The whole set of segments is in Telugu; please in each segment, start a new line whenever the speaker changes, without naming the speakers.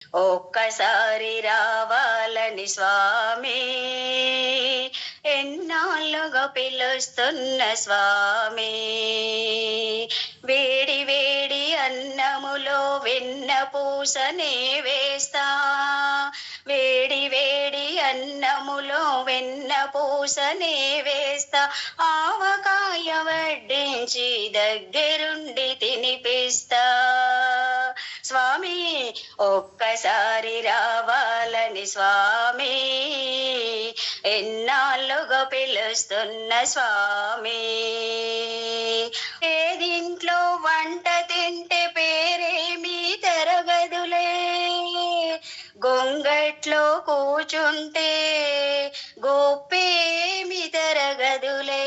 ఒక్కసారి రావాలని స్వామి, ఎన్నాళ్ళుగా పిలుస్తున్న స్వామి. వేడి వేడి అన్నములో వెన్న పూసనే వేస్తా, వేడి వేడి అన్నములో వెన్న పూసనే వేస్తా, ఆవకాయ వడ్డించి దగ్గరుండి తినిపిస్తా. స్వామి ఒక్కసారి రావాలని స్వామి, ఎన్నాళ్ళుగా పిలుస్తున్న స్వామి. ఏదింట్లో వంట తింటే పేరేమీ తరగదులే, గొంగట్లో కూచుంటే గొప్పేమి తరగదులే.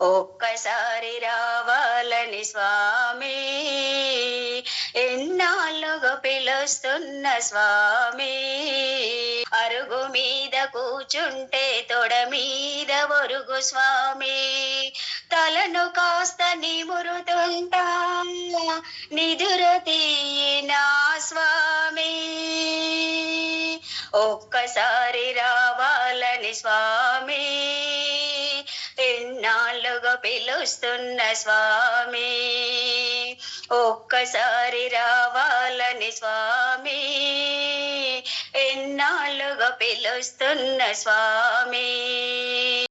ఒక్కసారి రావాలని స్వామి, ఎన్నాళ్ళుగా పిలుస్తున్న స్వామి. అరుగు మీద కూచుంటే తొడ మీద ఒరుగు స్వామి, తలను కాస్త నిమురుతుంటా నిదుర తీయినా స్వామి. ఒక్కసారి రావాలని స్వామి, ఎన్నాళ్ళుగా పిలుస్తున్న స్వామి. ఒక్కసారి రావాలని స్వామి, ఎన్నాళ్ళుగా పిలుస్తున్న స్వామి.